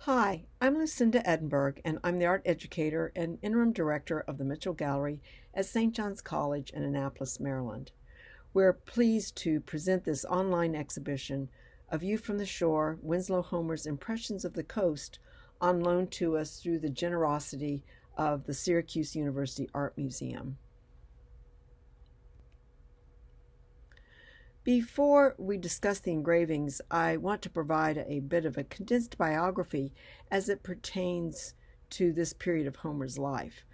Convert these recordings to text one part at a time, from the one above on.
Hi, I'm Lucinda Edinburgh, and I'm the art educator and interim director of the Mitchell Gallery at St. John's College in Annapolis, Maryland. We're pleased to present this online exhibition, A View from the Shore, Winslow Homer's Impressions of the Coast, on loan to us through the generosity of the Syracuse University Art Museum. Before we discuss the engravings, I want to provide a bit of a condensed biography as it pertains to this period of Homer's life.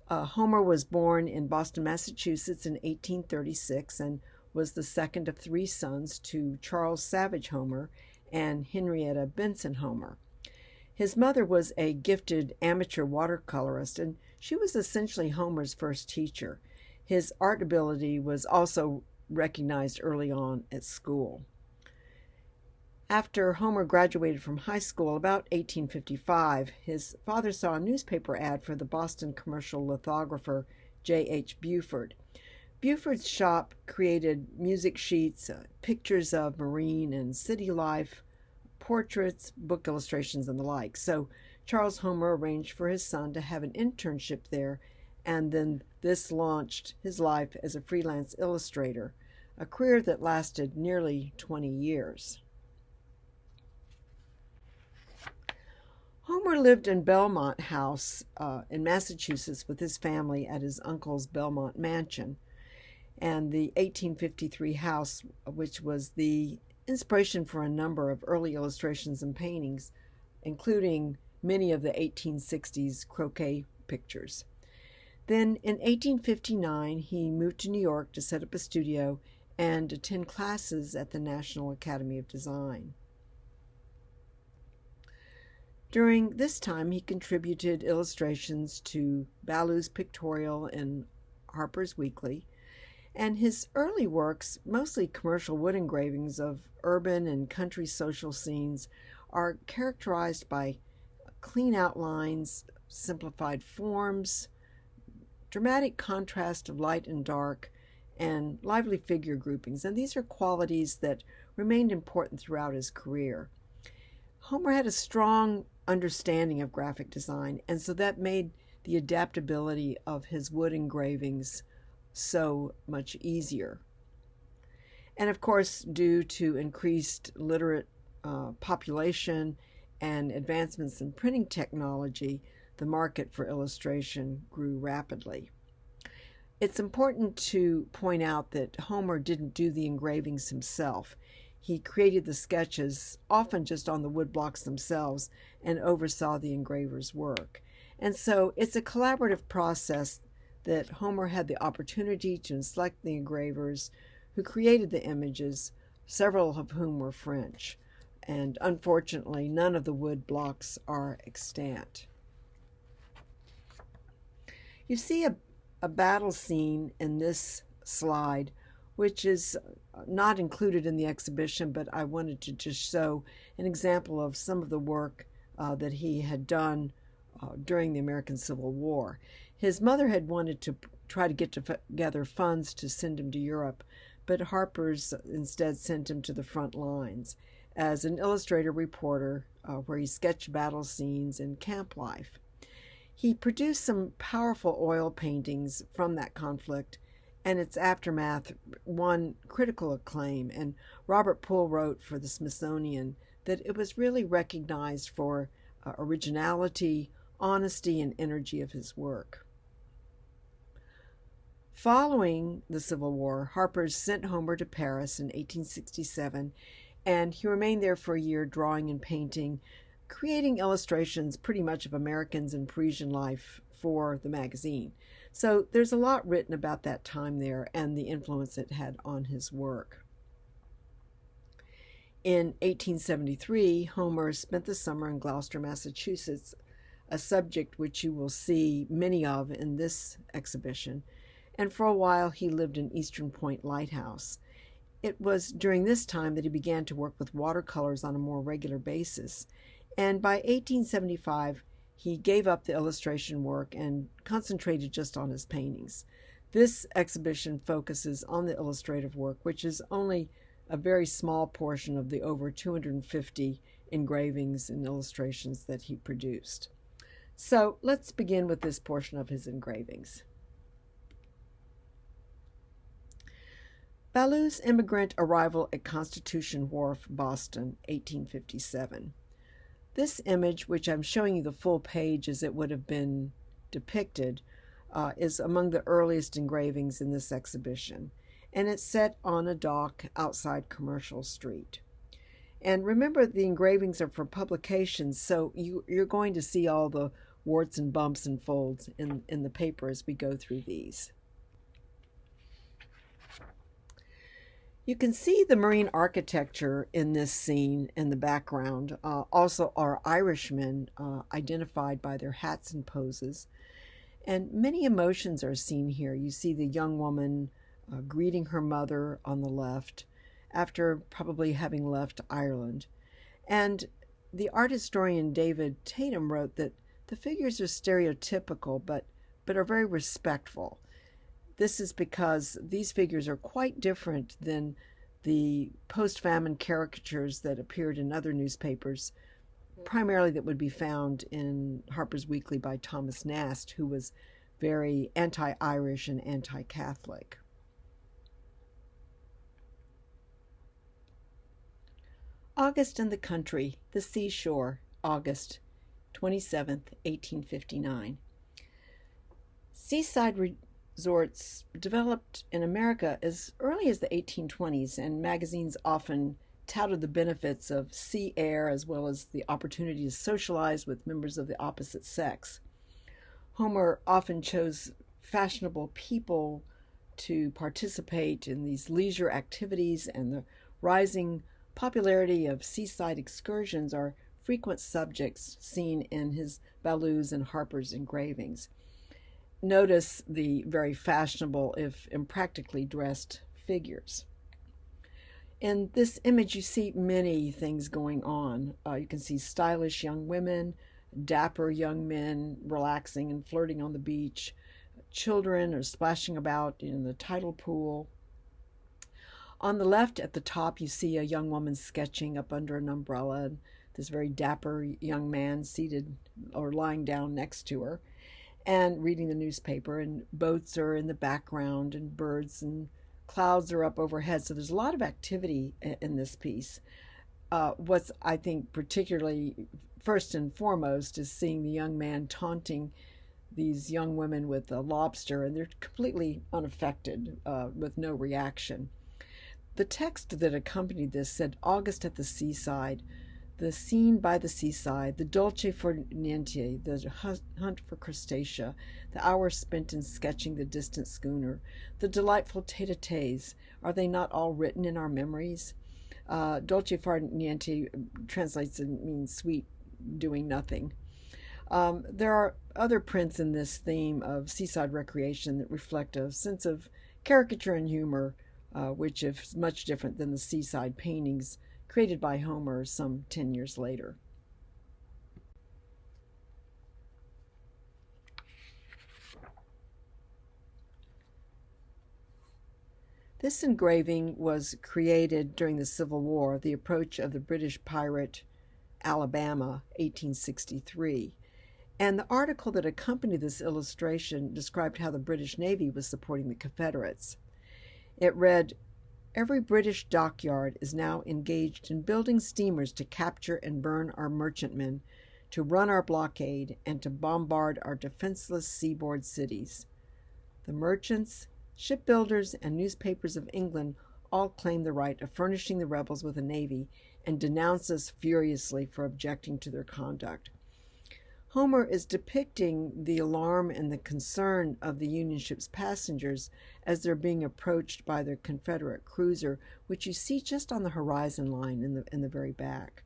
Homer was born in Boston, Massachusetts in 1836 and was the second of three sons to Charles Savage Homer and Henrietta Benson Homer. His mother was a gifted amateur watercolorist, and she was essentially Homer's first teacher. His art ability was also recognized early on at school. After Homer graduated from high school about 1855, his father saw a newspaper ad for the Boston commercial lithographer J.H. Buford. Buford's shop created music sheets, pictures of marine and city life, portraits, book illustrations, and the like. So Charles Homer arranged for his son to have an internship there, and then this launched his life as a freelance illustrator, a career that lasted nearly 20 years. Homer lived in Belmont House in Massachusetts with his family at his uncle's Belmont Mansion, and the 1853 house, which was the inspiration for a number of early illustrations and paintings, including many of the 1860s croquet pictures. Then in 1859, he moved to New York to set up a studio and attend classes at the National Academy of Design. During this time, he contributed illustrations to Ballew's Pictorial and Harpers Weekly, and his early works, mostly commercial wood engravings of urban and country social scenes, are characterized by clean outlines, simplified forms, dramatic contrast of light and dark, and lively figure groupings, and these are qualities that remained important throughout his career. Homer had a strong understanding of graphic design, and so that made the adaptability of his wood engravings so much easier. And of course, due to increased literate population and advancements in printing technology, the market for illustration grew rapidly. It's important to point out that Homer didn't do the engravings himself. He created the sketches, often just on the wood blocks themselves, and oversaw the engraver's work. And so it's a collaborative process that Homer had the opportunity to select the engravers who created the images, several of whom were French. And unfortunately, none of the wood blocks are extant. You see a battle scene in this slide, which is not included in the exhibition, but I wanted to just show an example of some of the work that he had done during the American Civil War. His mother had wanted to try to get together funds to send him to Europe, but Harper's instead sent him to the front lines as an illustrator reporter where he sketched battle scenes and camp life. He produced some powerful oil paintings from that conflict, and its aftermath won critical acclaim, and Robert Poole wrote for the Smithsonian that it was really recognized for originality, honesty, and energy of his work. Following the Civil War, Harpers sent Homer to Paris in 1867, and he remained there for a year drawing and painting, creating illustrations pretty much of Americans and Parisian life for the magazine. So there's a lot written about that time there and the influence it had on his work. In 1873, Homer spent the summer in Gloucester, Massachusetts, a subject which you will see many of in this exhibition, and for a while he lived in Eastern Point Lighthouse. It was during this time that he began to work with watercolors on a more regular basis, and by 1875 he gave up the illustration work and concentrated just on his paintings. This exhibition focuses on the illustrative work, which is only a very small portion of the over 250 engravings and illustrations that he produced. So let's begin with this portion of his engravings. Ballew's immigrant arrival at Constitution Wharf, Boston, 1857. This image, which I'm showing you the full page as it would have been depicted, is among the earliest engravings in this exhibition, and it's set on a dock outside Commercial Street. And remember, the engravings are for publications, so you're going to see all the warts and bumps and folds in the paper as we go through these. You can see the marine architecture in this scene in the background. Also are Irishmen identified by their hats and poses. And many emotions are seen here. You see the young woman greeting her mother on the left after probably having left Ireland. And the art historian David Tatum wrote that the figures are stereotypical but are very respectful. This is because these figures are quite different than the post-famine caricatures that appeared in other newspapers, primarily that would be found in Harpers Weekly by Thomas Nast, who was very anti-Irish and anti-Catholic. August in the Country, the Seashore, August 27th, 1859. Seaside resorts developed in America as early as the 1820s, and magazines often touted the benefits of sea air as well as the opportunity to socialize with members of the opposite sex. Homer often chose fashionable people to participate in these leisure activities, and the rising popularity of seaside excursions are frequent subjects seen in his Ballew's and Harper's engravings. Notice the very fashionable, if impractically dressed, figures. In this image, you see many things going on. You can see stylish young women, dapper young men relaxing and flirting on the beach. Children are splashing about in the tidal pool. On the left at the top, you see a young woman sketching up under an umbrella. This very dapper young man seated or lying down next to her and reading the newspaper, and boats are in the background, and birds and clouds are up overhead. So there's a lot of activity in this piece. What's, I think, particularly first and foremost is seeing the young man taunting these young women with a lobster, and they're completely unaffected, with no reaction. The text that accompanied this said, "August at the seaside, the scene by the seaside, the dolce far niente, the hunt for crustacea, the hours spent in sketching the distant schooner, the delightful tete-a-tetes, are they not all written in our memories?" Dolce far niente translates and means sweet, doing nothing. There are other prints in this theme of seaside recreation that reflect a sense of caricature and humor, which is much different than the seaside paintings created by Homer some 10 years later. This engraving was created during the Civil War, the approach of the British pirate Alabama, 1863. And the article that accompanied this illustration described how the British Navy was supporting the Confederates. It read, "Every British dockyard is now engaged in building steamers to capture and burn our merchantmen, to run our blockade, and to bombard our defenseless seaboard cities. The merchants, shipbuilders, and newspapers of England all claim the right of furnishing the rebels with a navy and denounce us furiously for objecting to their conduct." Homer is depicting the alarm and the concern of the Union ship's passengers as they're being approached by their Confederate cruiser, which you see just on the horizon line in the very back.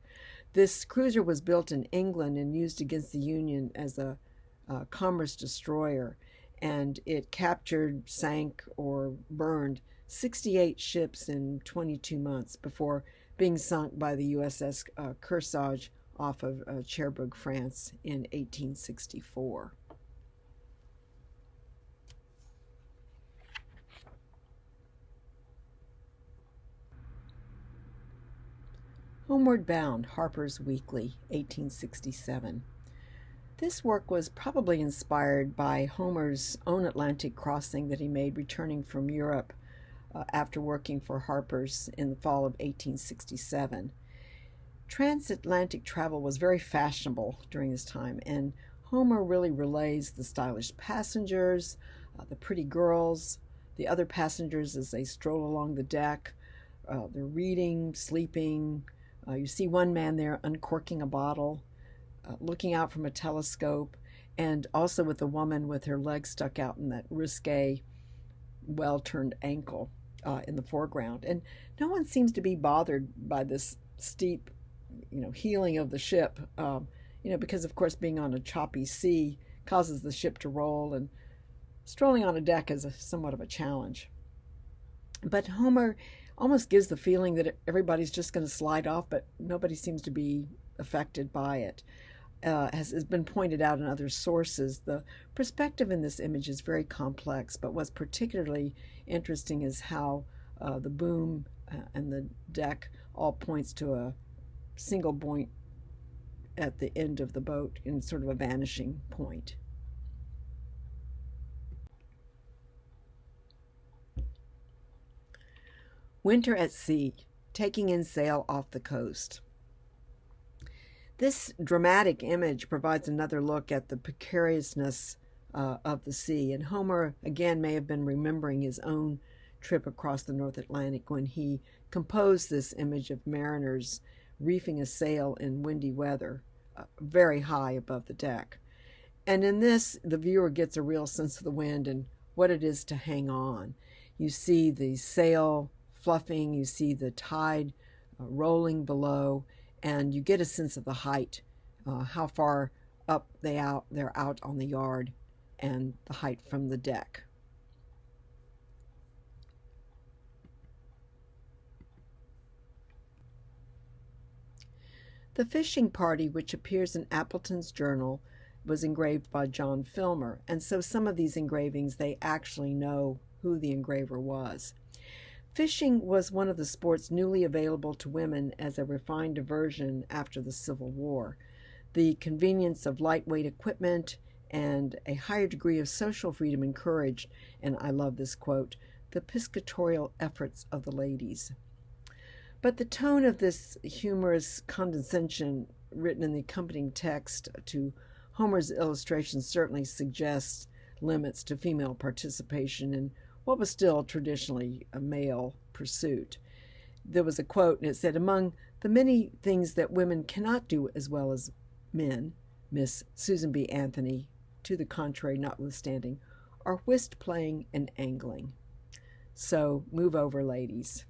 This cruiser was built in England and used against the Union as a commerce destroyer, and it captured, sank, or burned 68 ships in 22 months before being sunk by the USS Kearsarge off of Cherbourg, France in 1864. Homeward Bound, Harpers Weekly, 1867. This work was probably inspired by Homer's own Atlantic crossing that he made returning from Europe after working for Harper's in the fall of 1867. Transatlantic travel was very fashionable during this time, and Homer really relays the stylish passengers, the pretty girls, the other passengers as they stroll along the deck. They're reading, sleeping. You see one man there uncorking a bottle, looking out from a telescope, and also with a woman with her legs stuck out in that risque, well-turned ankle in the foreground. And no one seems to be bothered by this steep, heeling of the ship, because, of course, being on a choppy sea causes the ship to roll, and strolling on a deck is somewhat of a challenge. But Homer almost gives the feeling that everybody's just going to slide off, but nobody seems to be affected by it. As has been pointed out in other sources, the perspective in this image is very complex, but what's particularly interesting is how the boom and the deck all points to a single point at the end of the boat in sort of a vanishing point. Winter at Sea, taking in sail off the coast. This dramatic image provides another look at the precariousness of the sea, and Homer again may have been remembering his own trip across the North Atlantic when he composed this image of mariners reefing a sail in windy weather, very high above the deck. And in this, the viewer gets a real sense of the wind and what it is to hang on. You see the sail fluffing, you see the tide rolling below, and you get a sense of the height, how far up they're out on the yard, and the height from the deck. The fishing party, which appears in Appleton's journal, was engraved by John Filmer, and so some of these engravings, they actually know who the engraver was. Fishing was one of the sports newly available to women as a refined diversion after the Civil War. The convenience of lightweight equipment and a higher degree of social freedom encouraged, and I love this quote, the piscatorial efforts of the ladies. But the tone of this humorous condescension written in the accompanying text to Homer's illustration certainly suggests limits to female participation in what was still traditionally a male pursuit. There was a quote, and it said, "Among the many things that women cannot do as well as men, Miss Susan B. Anthony, to the contrary notwithstanding, are whist playing and angling." So move over, ladies.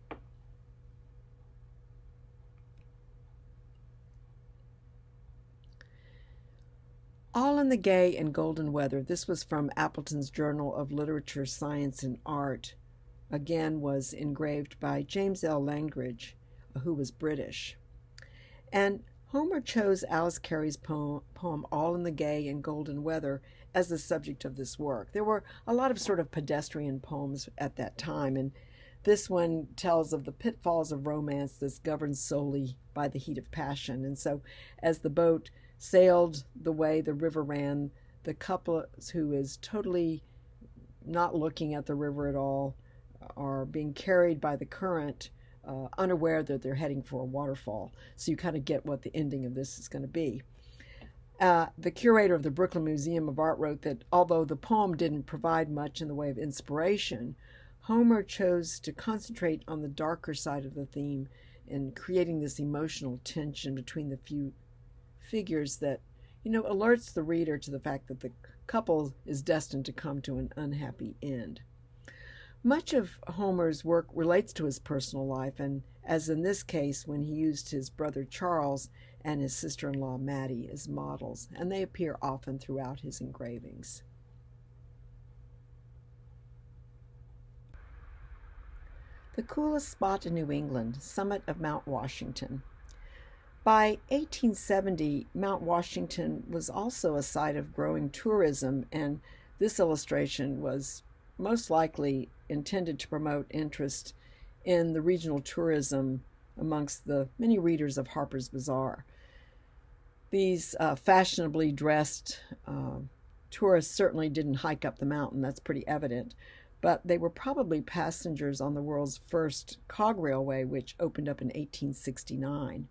All in the Gay and Golden Weather. This was from Appleton's Journal of Literature, Science, and Art. Again, was engraved by James L. Langridge, who was British. And Homer chose Alice Cary's poem All in the Gay and Golden Weather as the subject of this work. There were a lot of sort of pedestrian poems at that time, and this one tells of the pitfalls of romance that's governed solely by the heat of passion. And so as the boat sailed the way the river ran, the couple who is totally not looking at the river at all are being carried by the current, unaware that they're heading for a waterfall. So you kind of get what the ending of this is going to be. The curator of the Brooklyn Museum of Art wrote that although the poem didn't provide much in the way of inspiration, Homer chose to concentrate on the darker side of the theme in creating this emotional tension between the few figures that, alerts the reader to the fact that the couple is destined to come to an unhappy end. Much of Homer's work relates to his personal life, and as in this case, when he used his brother Charles and his sister-in-law Mattie as models, and they appear often throughout his engravings. The coolest spot in New England, summit of Mount Washington. By 1870, Mount Washington was also a site of growing tourism, and this illustration was most likely intended to promote interest in the regional tourism amongst the many readers of Harper's Bazaar. These fashionably dressed tourists certainly didn't hike up the mountain, that's pretty evident, but they were probably passengers on the world's first cog railway, which opened up in 1869.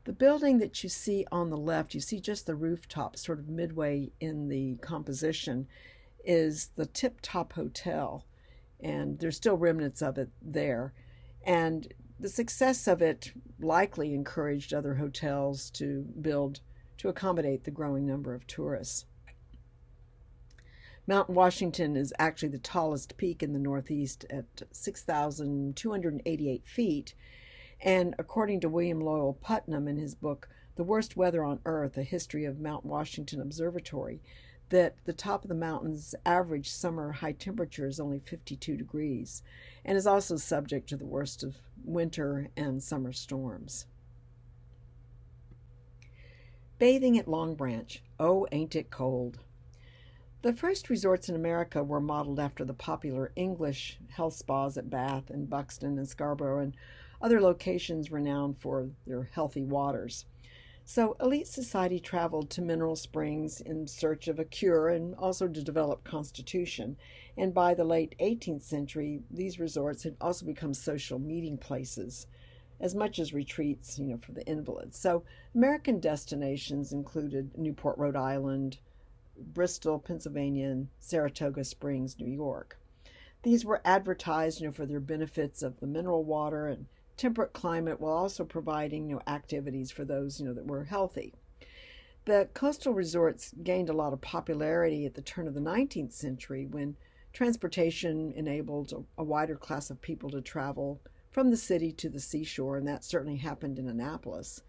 The building that you see on the left, you see just the rooftop sort of midway in the composition, is the Tip Top Hotel, and there's still remnants of it there. And the success of it likely encouraged other hotels to build to accommodate the growing number of tourists. Mount Washington is actually the tallest peak in the Northeast at 6,288 feet. And according to William Loyal Putnam in his book, The Worst Weather on Earth, A History of Mount Washington Observatory, that the top of the mountain's average summer high temperature is only 52 degrees and is also subject to the worst of winter and summer storms. Bathing at Long Branch. Oh, ain't it cold. The first resorts in America were modeled after the popular English health spas at Bath and Buxton and Scarborough and other locations renowned for their healthy waters. So elite society traveled to mineral springs in search of a cure and also to develop constitution. And by the late 18th century, these resorts had also become social meeting places, as much as retreats, for the invalids. So American destinations included Newport, Rhode Island, Bristol, Pennsylvania, and Saratoga Springs, New York. These were advertised, for their benefits of the mineral water and temperate climate, while also providing, activities for those, that were healthy. The coastal resorts gained a lot of popularity at the turn of the 19th century when transportation enabled a wider class of people to travel from the city to the seashore, and that certainly happened in Annapolis.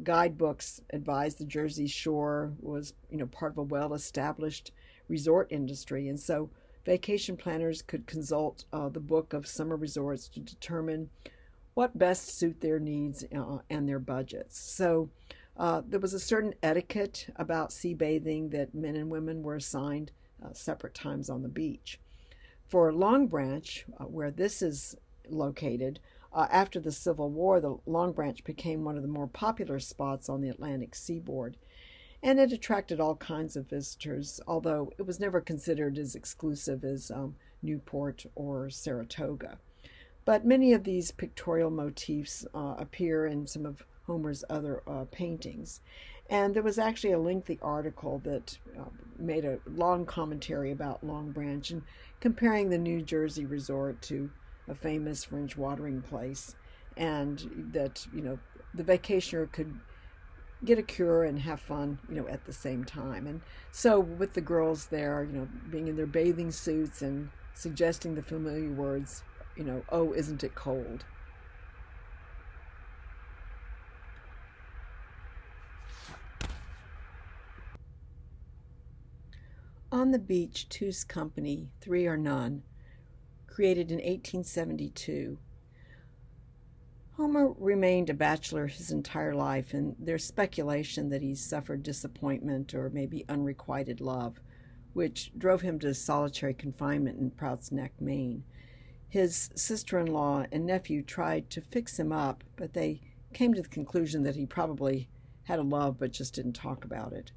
Guidebooks advised the Jersey Shore was, part of a well-established resort industry, and so vacation planners could consult the book of summer resorts to determine what best suit their needs and their budgets. So there was a certain etiquette about sea bathing that men and women were assigned separate times on the beach. For Long Branch, where this is located, after the Civil War, the Long Branch became one of the more popular spots on the Atlantic seaboard, and it attracted all kinds of visitors, although it was never considered as exclusive as Newport or Saratoga. But many of these pictorial motifs appear in some of Homer's other paintings. And there was actually a lengthy article that made a long commentary about Long Branch and comparing the New Jersey resort to a famous French watering place, and that, the vacationer could get a cure and have fun, at the same time. And so with the girls there, being in their bathing suits and suggesting the familiar words, oh, isn't it cold? On the Beach, Two's Company, Three or None, created in 1872. Homer remained a bachelor his entire life, and there's speculation that he suffered disappointment or maybe unrequited love, which drove him to solitary confinement in Prouts Neck, Maine. His sister-in-law and nephew tried to fix him up, but they came to the conclusion that he probably had a love but just didn't talk about it.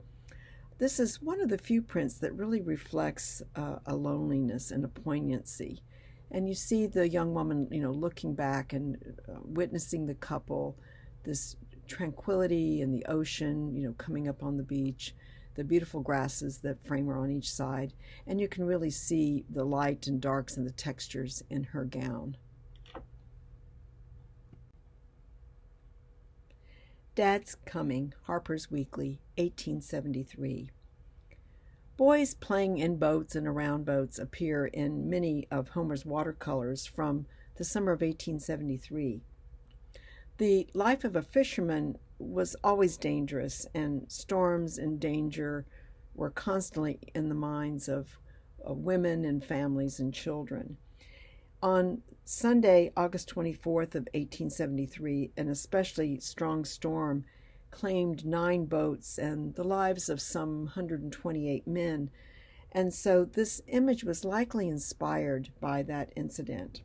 This is one of the few prints that really reflects a loneliness and a poignancy. And you see the young woman, looking back and witnessing the couple, this tranquility in the ocean, coming up on the beach, the beautiful grasses that frame her on each side, and you can really see the light and darks and the textures in her gown. Dad's Coming, Harpers Weekly, 1873. Boys playing in boats and around boats appear in many of Homer's watercolors from the summer of 1873. The life of a fisherman was always dangerous, and storms and danger were constantly in the minds of women and families and children. On Sunday, August 24th of 1873, an especially strong storm claimed 9 boats and the lives of some 128 men, and so this image was likely inspired by that incident.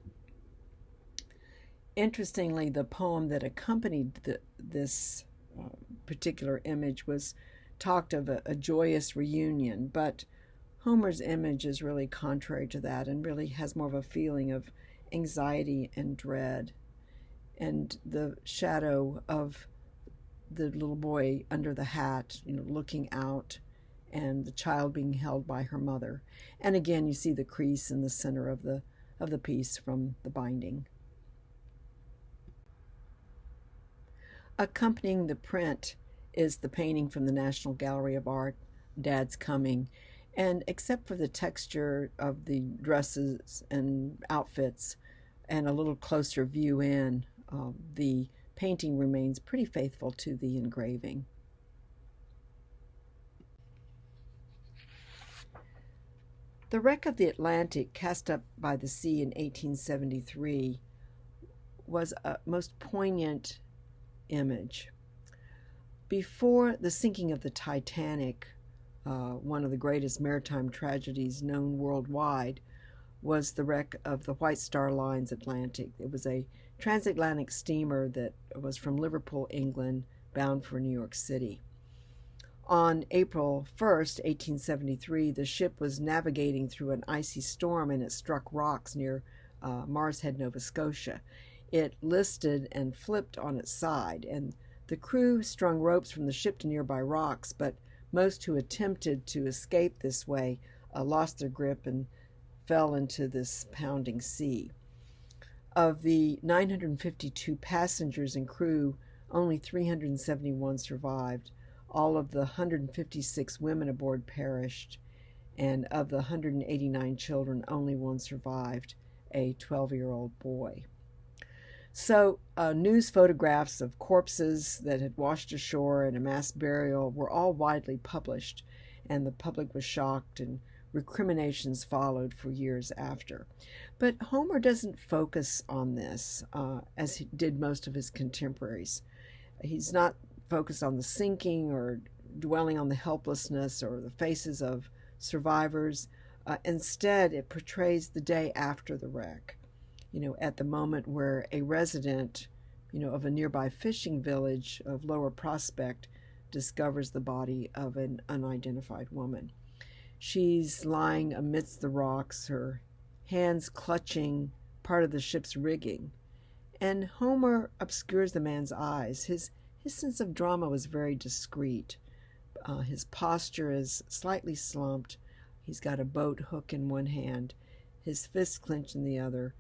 Interestingly, the poem that accompanied this particular image was talked of a joyous reunion, but Homer's image is really contrary to that and really has more of a feeling of anxiety and dread. And the shadow of the little boy under the hat, looking out, and the child being held by her mother. And again, you see the crease in the center of the piece from the binding. Accompanying the print is the painting from the National Gallery of Art, Dad's Coming. And except for the texture of the dresses and outfits and a little closer view in, the painting remains pretty faithful to the engraving. The wreck of the Atlantic, cast up by the sea in 1873, was a most poignant image. Before the sinking of the Titanic, one of the greatest maritime tragedies known worldwide, was the wreck of the White Star Line's Atlantic. It was a transatlantic steamer that was from Liverpool, England, bound for New York City. On April 1st, 1873, the ship was navigating through an icy storm and it struck rocks near Mars Head, Nova Scotia. It listed and flipped on its side, and the crew strung ropes from the ship to nearby rocks, but most who attempted to escape this way lost their grip and fell into this pounding sea. Of the 952 passengers and crew, only 371 survived. All of the 156 women aboard perished, and of the 189 children, only one survived, a 12-year-old boy. So news photographs of corpses that had washed ashore in a mass burial were all widely published, and the public was shocked, and recriminations followed for years after. But Homer doesn't focus on this as he did most of his contemporaries. He's not focused on the sinking or dwelling on the helplessness or the faces of survivors. Instead, it portrays the day after the wreck, at the moment where a resident, of a nearby fishing village of Lower Prospect discovers the body of an unidentified woman. She's lying amidst the rocks, her hands clutching part of the ship's rigging. And Homer obscures the man's eyes. His sense of drama was very discreet. His posture is slightly slumped. He's got a boat hook in one hand, his fist clenched in the other.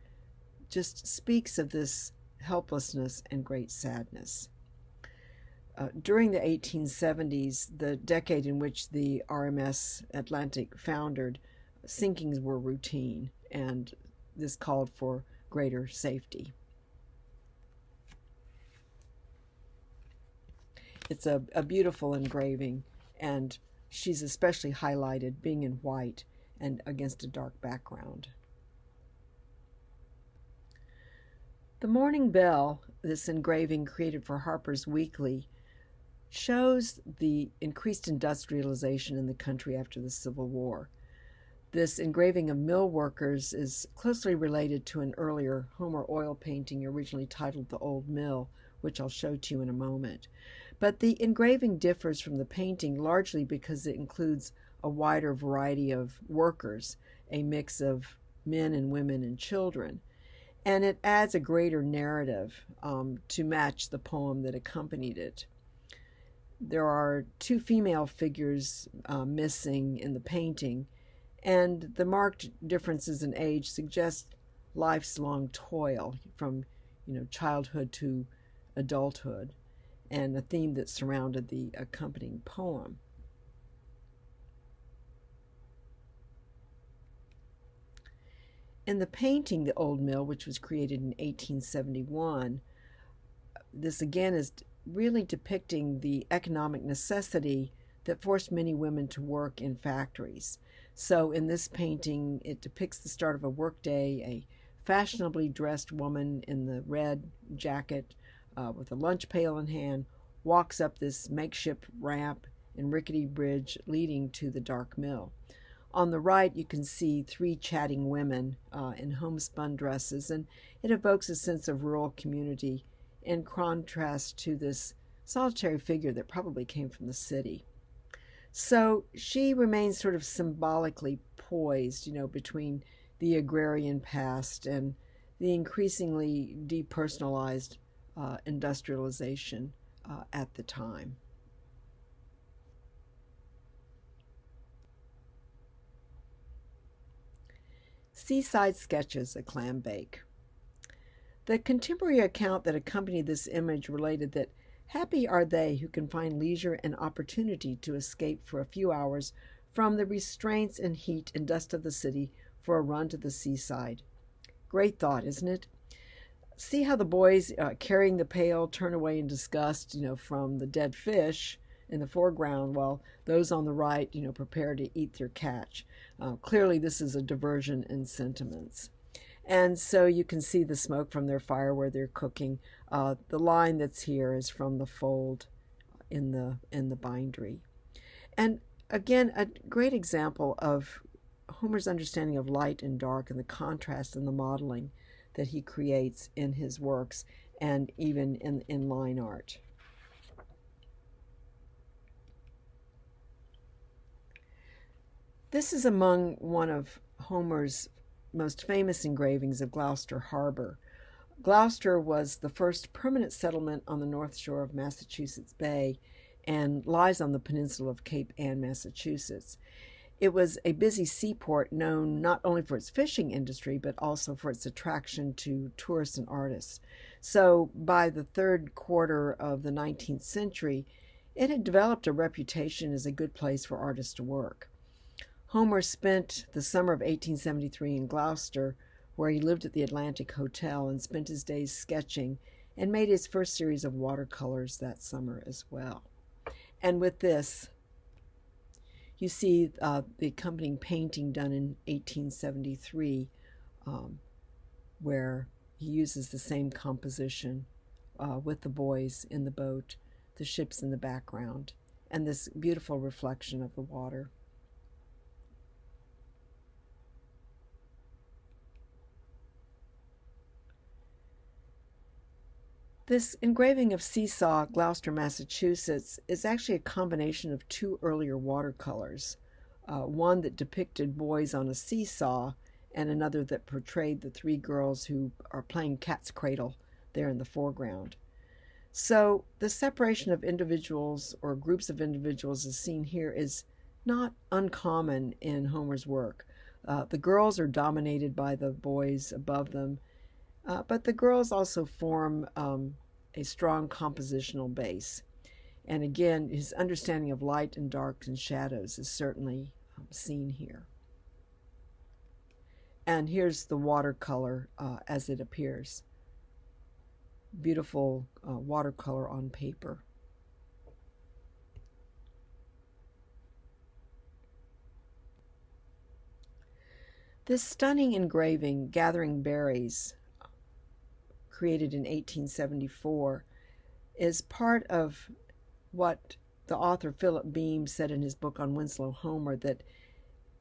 Just speaks of this helplessness and great sadness. During the 1870s, the decade in which the RMS Atlantic foundered, sinkings were routine, and this called for greater safety. It's a beautiful engraving, and she's especially highlighted being in white and against a dark background. The Morning Bell, this engraving created for Harpers Weekly, shows the increased industrialization in the country after the Civil War. This engraving of mill workers is closely related to an earlier Homer oil painting originally titled The Old Mill, which I'll show to you in a moment. But the engraving differs from the painting largely because it includes a wider variety of workers, a mix of men and women and children. And it adds a greater narrative to match the poem that accompanied it. There are two female figures missing in the painting, and the marked differences in age suggest life's long toil from, childhood to adulthood, and a theme that surrounded the accompanying poem. In the painting, The Old Mill, which was created in 1871, this again is really depicting the economic necessity that forced many women to work in factories. So in this painting, it depicts the start of a workday, a fashionably dressed woman in the red jacket with a lunch pail in hand walks up this makeshift ramp and rickety bridge leading to the dark mill. On the right, you can see three chatting women in homespun dresses, and it evokes a sense of rural community in contrast to this solitary figure that probably came from the city. So she remains sort of symbolically poised, between the agrarian past and the increasingly depersonalized industrialization at the time. Seaside Sketches, a clam bake. The contemporary account that accompanied this image related that happy are they who can find leisure and opportunity to escape for a few hours from the restraints and heat and dust of the city for a run to the seaside. Great thought, isn't it? See how the boys carrying the pail turn away in disgust, from the dead fish in the foreground, while those on the right, prepare to eat their catch. Clearly, this is a diversion in sentiments. And so you can see the smoke from their fire where they're cooking. The line that's here is from the fold in the bindery. And again, a great example of Homer's understanding of light and dark and the contrast in the modeling that he creates in his works and even in line art. This is among one of Homer's most famous engravings of Gloucester Harbor. Gloucester was the first permanent settlement on the north shore of Massachusetts Bay and lies on the peninsula of Cape Ann, Massachusetts. It was a busy seaport known not only for its fishing industry, but also for its attraction to tourists and artists. So by the third quarter of the 19th century, it had developed a reputation as a good place for artists to work. Homer spent the summer of 1873 in Gloucester, where he lived at the Atlantic Hotel and spent his days sketching and made his first series of watercolors that summer as well. And with this, you see the accompanying painting done in 1873, where he uses the same composition with the boys in the boat, the ships in the background, and this beautiful reflection of the water. This engraving of Seesaw, Gloucester, Massachusetts, is actually a combination of two earlier watercolors, one that depicted boys on a seesaw and another that portrayed the three girls who are playing cat's cradle there in the foreground. So the separation of individuals or groups of individuals as seen here is not uncommon in Homer's work. The girls are dominated by the boys above them, but the girls also form a strong compositional base. And again, his understanding of light and dark and shadows is certainly seen here. And here's the watercolor as it appears. Beautiful watercolor on paper. This stunning engraving, Gathering Berries, created in 1874, is part of what the author Philip Beam said in his book on Winslow Homer, that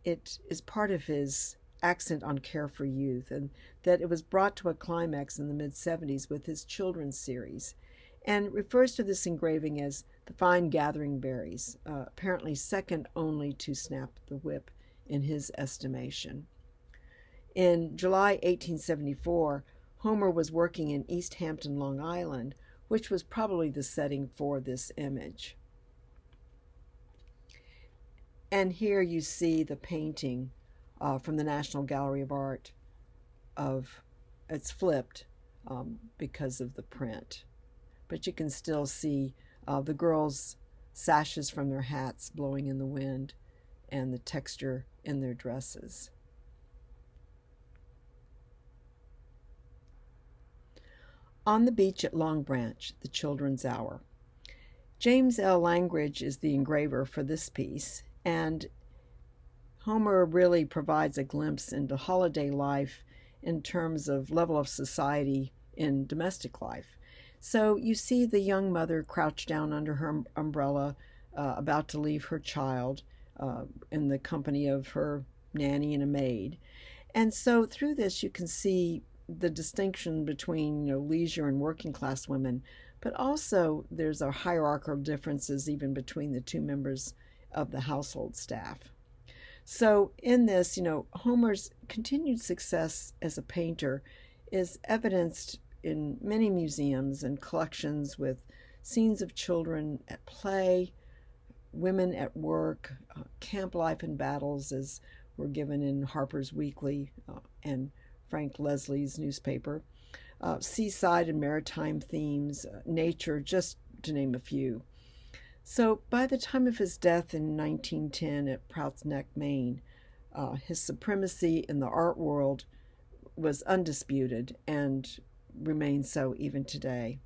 it is part of his accent on carefree youth, and that it was brought to a climax in the mid-70s with his children's series, and refers to this engraving as the fine gathering berries, apparently second only to Snap the Whip in his estimation. In July 1874, Homer was working in East Hampton, Long Island, which was probably the setting for this image. And here you see the painting from the National Gallery of Art it's flipped because of the print. But you can still see the girls' sashes from their hats blowing in the wind and the texture in their dresses. On the Beach at Long Branch, The Children's Hour. James L. Langridge is the engraver for this piece, and Homer really provides a glimpse into holiday life in terms of level of society in domestic life. So you see the young mother crouched down under her umbrella, about to leave her child. in the company of her nanny and a maid. And so through this, you can see the distinction between leisure and working class women, but also there's a hierarchical differences even between the two members of the household staff. So in this, Homer's continued success as a painter is evidenced in many museums and collections with scenes of children at play, women at work, camp life and battles as were given in Harpers Weekly and Frank Leslie's newspaper, seaside and maritime themes, nature, just to name a few. So by the time of his death in 1910 at Prouts Neck, Maine, his supremacy in the art world was undisputed and remains so even today.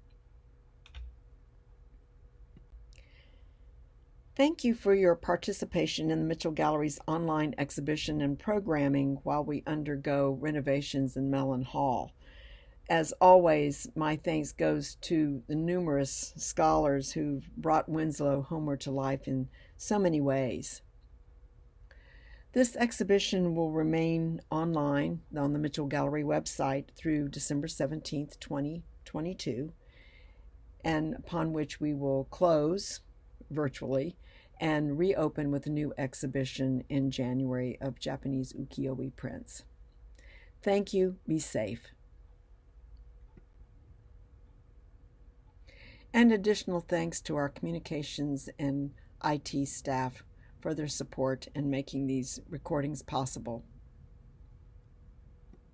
Thank you for your participation in the Mitchell Gallery's online exhibition and programming while we undergo renovations in Mellon Hall. As always, my thanks goes to the numerous scholars who've brought Winslow Homer to life in so many ways. This exhibition will remain online on the Mitchell Gallery website through December 17th, 2022, and upon which we will close virtually and reopen with a new exhibition in January of Japanese ukiyo-e prints. Thank you. Be safe. And additional thanks to our communications and IT staff for their support in making these recordings possible.